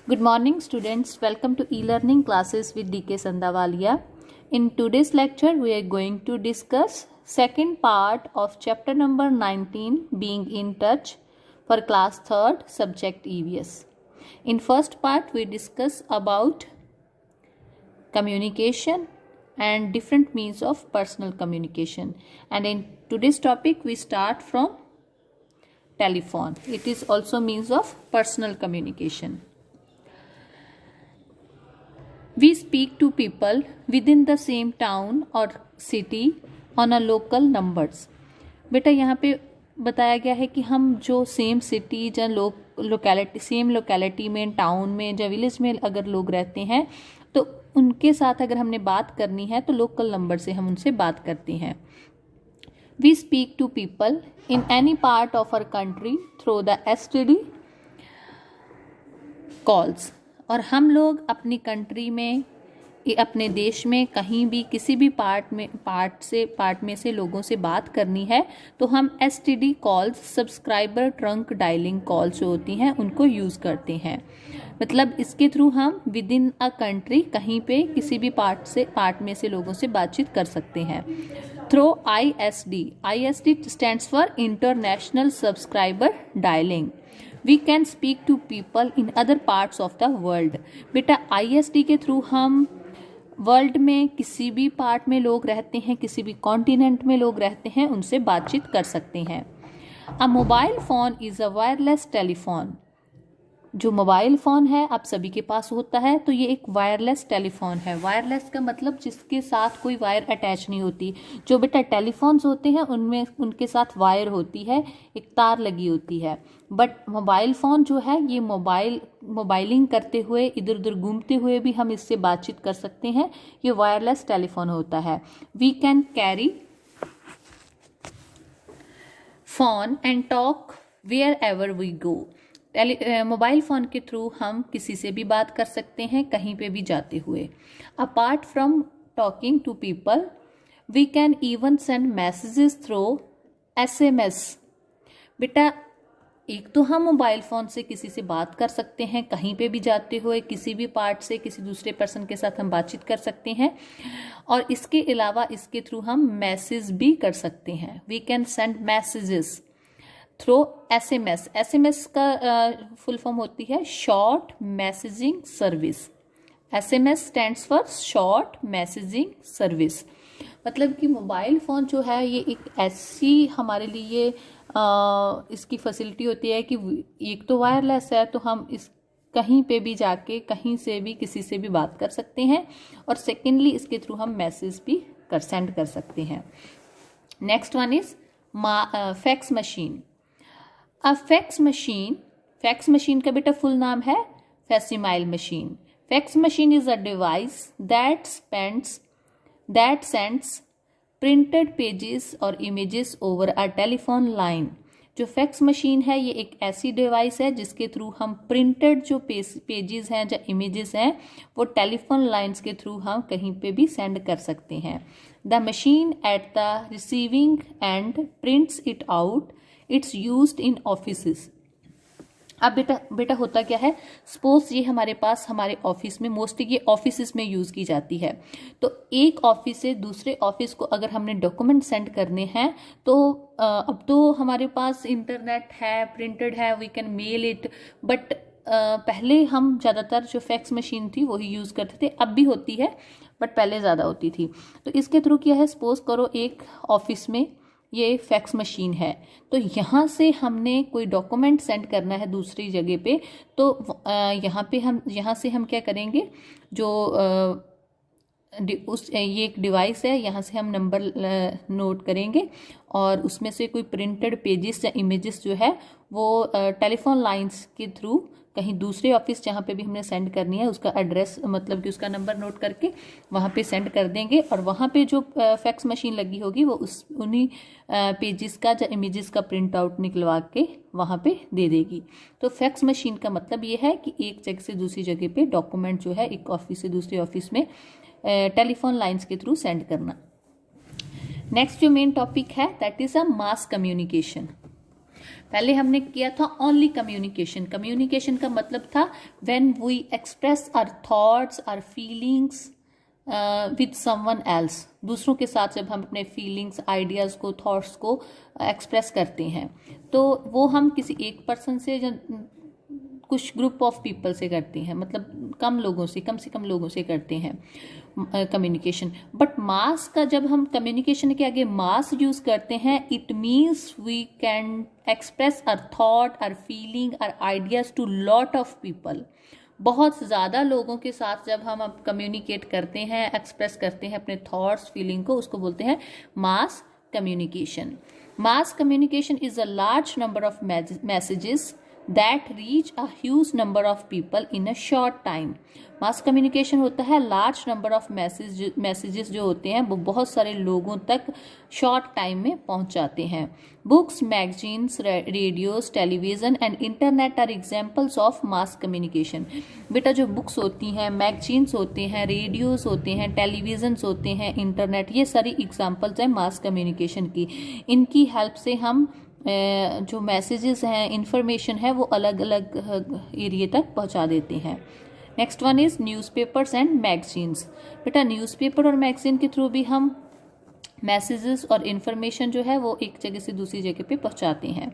Good morning students, welcome to e-learning classes with DK Sandawalia. In today's lecture we are going to discuss second part of chapter number 19 being in touch for class 3rd subject EVS. In first part we discuss about communication and different means of personal communication, and in today's topic we start from telephone. It is also means of personal communication. We speak to people within the same town or city on a local numbers. बेटा यहाँ पे बताया गया है कि हम जो same city या लोकेलिटी सेम लोकेलिटी में, टाउन में या विलेज में अगर लोग रहते हैं तो उनके साथ अगर हमने बात करनी है तो लोकल नंबर से हम उनसे बात करते हैं. We speak to people in any part of our country through the STD calls. और हम लोग अपनी कंट्री में, अपने देश में कहीं भी किसी भी पार्ट में से लोगों से बात करनी है तो हम STD calls, subscriber trunk dialling calls जो होती हैं उनको यूज़ करते हैं. मतलब इसके थ्रू हम विद इन अ कंट्री कहीं पे किसी भी पार्ट में से लोगों से बातचीत कर सकते हैं. Through ISD stands for international subscriber dialling. We can speak to people in other parts of the world. बेटा ISD के थ्रू हम वर्ल्ड में किसी भी पार्ट में लोग रहते हैं, किसी भी कॉन्टिनेंट में लोग रहते हैं, उनसे बातचीत कर सकते हैं. अ mobile phone is a wireless telephone. जो मोबाइल फ़ोन है आप सभी के पास होता है तो ये एक वायरलेस टेलीफोन है. वायरलेस का मतलब जिसके साथ कोई वायर अटैच नहीं होती. जो बेटा टेलीफोन्स होते हैं उनमें उनके साथ वायर होती है, एक तार लगी होती है. बट मोबाइल फ़ोन जो है ये मोबाइलिंग करते हुए, इधर उधर घूमते हुए भी हम इससे बातचीत कर सकते हैं. ये वायरलेस टेलीफोन होता है. We can carry phone and talk wherever we go. Mobile phone के थ्रू हम किसी से भी बात कर सकते हैं कहीं पे भी जाते हुए. Apart from talking to people we can even send messages through SMS. बेटा एक तो हम मोबाइल फ़ोन से किसी से बात कर सकते हैं कहीं पे भी जाते हुए, किसी भी पार्ट से किसी दूसरे पर्सन के साथ हम बातचीत कर सकते हैं, और इसके अलावा इसके थ्रू हम मैसेज भी कर सकते हैं. We can send messages through SMS. SMS का फुल फॉर्म होती है short messaging service. SMS stands for short messaging service. मतलब कि मोबाइल फ़ोन जो है ये एक ऐसी हमारे लिए इसकी फैसिलिटी होती है कि एक तो वायरलेस है तो हम इस कहीं पे भी जाके कहीं से भी किसी से भी बात कर सकते हैं, और सेकेंडली इसके थ्रू हम मैसेज भी सेंड कर सकते हैं. Next one is fax machine. Fax machine का बेटा फुल नाम है facsimile machine. Fax machine is a device that sends printed pages और images over a telephone line. जो फैक्स मशीन है ये एक ऐसी डिवाइस है जिसके थ्रू हम प्रिंटेड जो पेजेस हैं या इमेजेस हैं वो टेलीफोन लाइंस के थ्रू हम कहीं पे भी सेंड कर सकते हैं. The machine at the receiving end prints it out. It's used in offices. अब बेटा होता क्या है, सपोज ये हमारे पास हमारे ऑफिस में, मोस्टली ये ऑफिस में यूज़ की जाती है. तो एक ऑफिस से दूसरे ऑफिस को अगर हमने डॉक्यूमेंट सेंड करने हैं तो अब तो हमारे पास इंटरनेट है, प्रिंटेड है, we can mail it. But पहले हम ज़्यादातर जो फैक्स मशीन थी वही यूज़ करते थे. अब भी होती है बट पहले ज़्यादा होती थी. तो इसके थ्रू क्या है, सपोज करो एक ऑफिस में ये फैक्स मशीन है तो यहाँ से हमने कोई डॉक्यूमेंट सेंड करना है दूसरी जगह पे, तो यहाँ से हम क्या करेंगे, जो ये एक डिवाइस है, यहाँ से हम नंबर नोट करेंगे और उसमें से कोई प्रिंटेड पेजेस या इमेजेस जो है वो टेलीफोन लाइंस के थ्रू कहीं दूसरे ऑफिस जहाँ पे भी हमने सेंड करनी है उसका एड्रेस, मतलब कि उसका नंबर नोट करके वहाँ पे सेंड कर देंगे, और वहाँ पे जो फैक्स मशीन लगी होगी वो उन्हीं पेजेस का या इमेजेस का प्रिंट आउट निकलवा के वहाँ पे दे देगी. तो फैक्स मशीन का मतलब ये है कि एक जगह से दूसरी जगह पे डॉक्यूमेंट जो है एक ऑफिस से दूसरे ऑफिस में टेलीफोन लाइंस के थ्रू सेंड करना. नेक्स्ट जो मेन टॉपिक है that is a mass communication. पहले हमने किया था ओनली कम्युनिकेशन। कम्युनिकेशन का मतलब था when we express our thoughts, our feelings with someone else, दूसरों के साथ जब हम अपने फीलिंग्स, आइडियाज़ को, थॉट्स को एक्सप्रेस करते हैं, तो वो हम किसी एक पर्सन से कुछ ग्रुप ऑफ पीपल से करते हैं, मतलब कम से कम लोगों से करते हैं कम्युनिकेशन। बट मास का जब हम कम्युनिकेशन के आगे मास यूज करते हैं, it means we can express our thought, our feeling, our ideas to lot of people. बहुत ज़्यादा लोगों के साथ जब हम अब कम्युनिकेट करते हैं, एक्सप्रेस करते हैं अपने थॉट्स, फीलिंग को, उसको बोलते हैं mass communication. Mass communication is a large number of messages that reach a huge number of people in a short time। Mass communication होता है लार्ज नंबर ऑफ मैसेजेस जो होते हैं वो बहुत सारे लोगों तक शॉर्ट टाइम में पहुंचाते हैं। Books, magazines, radios, television and internet are examples of mass communication. बेटा जो बुक्स होती हैं, मैगजीन्स होते हैं, रेडियोज होते हैं, टेलीविजन होते हैं, इंटरनेट, ये सारी एग्जाम्पल्स हैं मास कम्युनिकेशन की। इनकी हेल्प से हम जो मैसेजेस हैं, इंफॉर्मेशन है, वो अलग अलग एरिया तक पहुंचा देते हैं। Next one is newspapers and magazines. बेटा न्यूज़पेपर और मैगजीन के थ्रू भी हम मैसेजेस और इंफॉर्मेशन जो है वो एक जगह से दूसरी जगह पे पहुंचाते हैं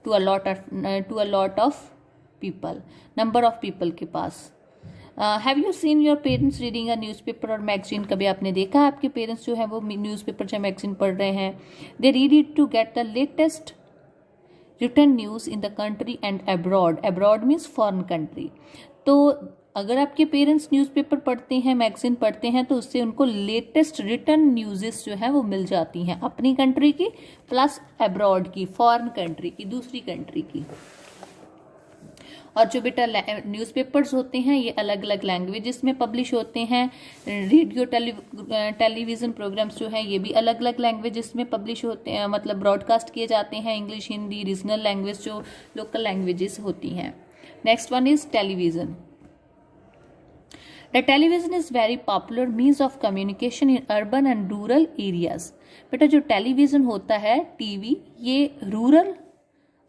to a lot of people, number of people के पास। Have you seen your parents reading a newspaper और मैगजीन? कभी आपने देखा आपके पेरेंट्स जो है वो न्यूज़पेपर या मैगजीन पढ़ रहे हैं? They read it to get the latest return news in the country and abroad. Abroad means foreign country. तो अगर आपके पेरेंट्स न्यूज़पेपर पढ़ते हैं, मैगजीन पढ़ते हैं, तो उससे उनको लेटेस्ट रिटर्न न्यूज़ेस जो है वो मिल जाती हैं, अपनी कंट्री की प्लस अब्रॉड की, फॉरेन कंट्री की, दूसरी कंट्री की। और जो बेटा न्यूज़पेपर्स होते हैं ये अलग अलग लैंग्वेजेस में पब्लिश होते हैं। रेडियो टेलीविज़न प्रोग्राम्स जो हैं ये भी अलग अलग लैंग्वेजेस में पब्लिश होते हैं, मतलब ब्रॉडकास्ट किए जाते हैं। इंग्लिश, हिंदी, रीजनल लैंग्वेज जो लोकल लैंग्वेजेस होती हैं। Next one is television. The television is very popular means of communication in urban and rural areas. बेटा जो टेलीविज़न होता है, टीवी, ये रूरल,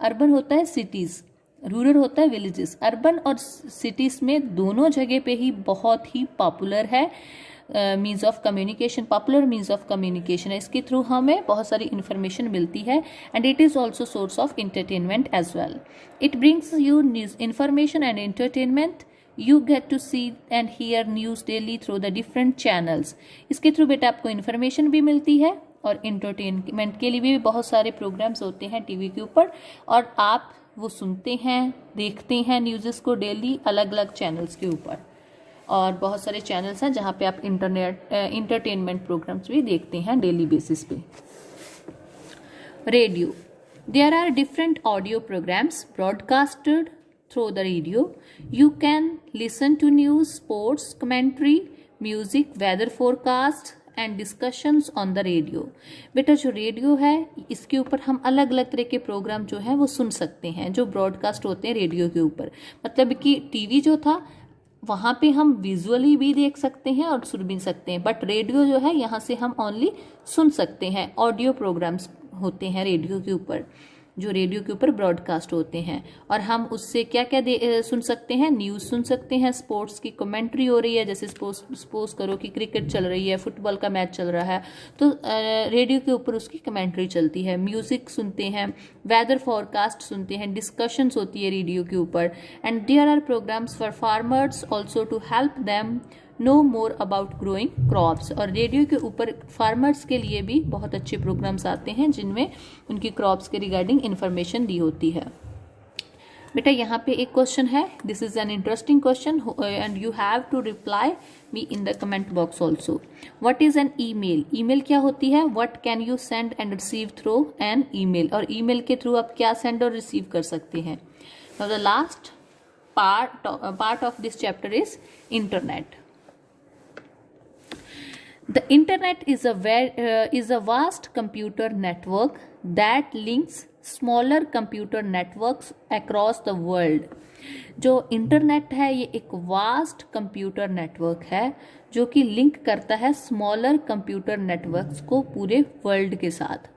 अर्बन होता है सिटीज़, रूरल होता है विलेजेस। अर्बन और सिटीज़ में दोनों जगह पे ही बहुत ही पॉपुलर है means of communication, popular means of communication है। इसके थ्रू हमें बहुत सारी इन्फॉर्मेशन मिलती है and it is also source of entertainment as well. It brings you news, information and entertainment. You get to see and hear news daily through the different channels. इसके through बेटा आपको information भी मिलती है और entertainment के लिए भी बहुत सारे प्रोग्राम्स होते हैं टीवी के ऊपर, और आप वो सुनते हैं, देखते हैं न्यूज़ को डेली अलग अलग चैनल्स के ऊपर। और बहुत सारे चैनल्स हैं जहाँ पे आप इंटरटेनमेंट प्रोग्राम्स भी देखते हैं डेली बेसिस पे। Radio, there are different audio programmes broadcasted through the radio. You can listen to news, sports commentary, music, weather forecast and discussions on the radio. बेटा जो रेडियो है इसके ऊपर हम अलग अलग तरह के प्रोग्राम जो है वो सुन सकते हैं जो ब्रॉडकास्ट होते हैं रेडियो के ऊपर। मतलब कि टीवी जो था वहाँ पे हम विजुअली भी देख सकते हैं और सुन भी सकते हैं, बट रेडियो जो है यहाँ से हम ओनली सुन सकते हैं। ऑडियो प्रोग्राम्स होते हैं रेडियो के ऊपर, जो रेडियो के ऊपर ब्रॉडकास्ट होते हैं, और हम उससे क्या क्या सुन सकते हैं? न्यूज़ सुन सकते हैं, स्पोर्ट्स की कमेंट्री हो रही है, जैसे सपोज करो कि क्रिकेट चल रही है, फुटबॉल का मैच चल रहा है, तो रेडियो के ऊपर उसकी कमेंट्री चलती है। म्यूज़िक सुनते हैं, वेदर फोरकास्ट सुनते हैं, डिस्कशंस होती है रेडियो के ऊपर। And there are programmes for farmers also to help them know more about growing crops. और रेडियो के ऊपर फार्मर्स के लिए भी बहुत अच्छे प्रोग्राम्स आते हैं जिनमें उनकी क्रॉप्स के रिगार्डिंग इंफॉर्मेशन दी होती है। बेटा यहाँ पे एक क्वेश्चन है, this is an interesting question and you have to reply me in the comment box also. What is an email? Email क्या होती है? What can you send and receive through an email? और email के through आप क्या send और receive कर सकते हैं? Now the last part of this chapter is internet. The internet is a vast computer network that links smaller computer networks across the world। जो internet है ये एक वास्ट कंप्यूटर नेटवर्क है जो कि लिंक करता है स्मॉलर कंप्यूटर नेटवर्क्स को पूरे वर्ल्ड के साथ।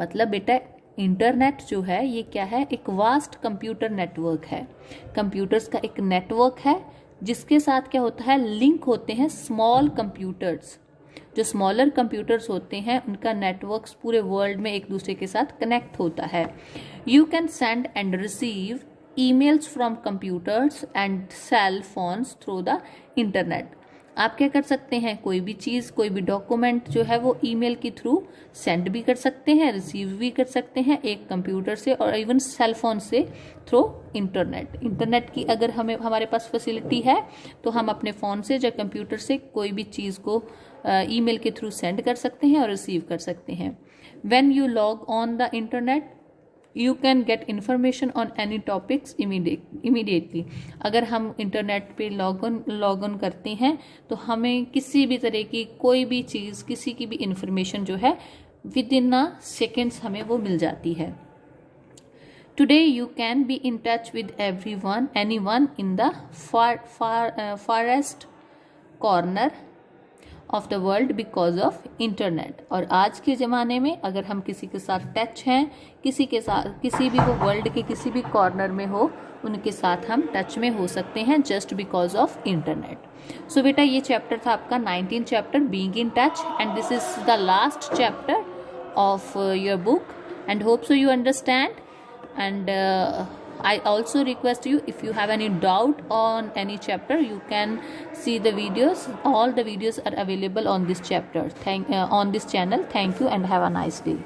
मतलब बेटा इंटरनेट जो है ये क्या है, एक वास्ट कंप्यूटर नेटवर्क है। कंप्यूटर्स का एक नेटवर्क है जिसके साथ क्या होता है, लिंक होते हैं स्मॉल कंप्यूटर्स। जो स्मॉलर कंप्यूटर्स होते हैं उनका नेटवर्क्स पूरे वर्ल्ड में एक दूसरे के साथ कनेक्ट होता है। You can send and receive emails from computers and cell phones through the internet. आप क्या कर सकते हैं, कोई भी चीज़, कोई भी डॉक्यूमेंट जो है वो ईमेल के थ्रू सेंड भी कर सकते हैं, रिसीव भी कर सकते हैं एक कंप्यूटर से और इवन सेल फोन से थ्रू इंटरनेट। इंटरनेट की अगर हमारे पास फैसिलिटी है तो हम अपने फ़ोन से या कंप्यूटर से कोई भी चीज़ को ईमेल के थ्रू सेंड कर सकते हैं और रिसीव कर सकते हैं। When you log on the internet you can get information on any topics immediately. अगर हम इंटरनेट पे लॉग ऑन करते हैं तो हमें किसी भी तरह की कोई भी चीज़, किसी की भी इंफॉर्मेशन जो है विद इन अ सेकेंड्स हमें वो मिल जाती है। Today you can be in touch with anyone in the farthest corner of the world because of internet. और आज के ज़माने में अगर हम किसी के साथ टच हैं, किसी के साथ, किसी भी वो वर्ल्ड के किसी भी कॉर्नर में हो, उनके साथ हम टच में हो सकते हैं जस्ट बिकॉज ऑफ इंटरनेट। सो बेटा ये चैप्टर था आपका 19 chapter being in touch and this is the last chapter of your book and hope so you understand. And I also request you, if you have any doubt on any chapter, you can see the videos. All the videos are available on this chapter. On this channel. Thank you and have a nice day.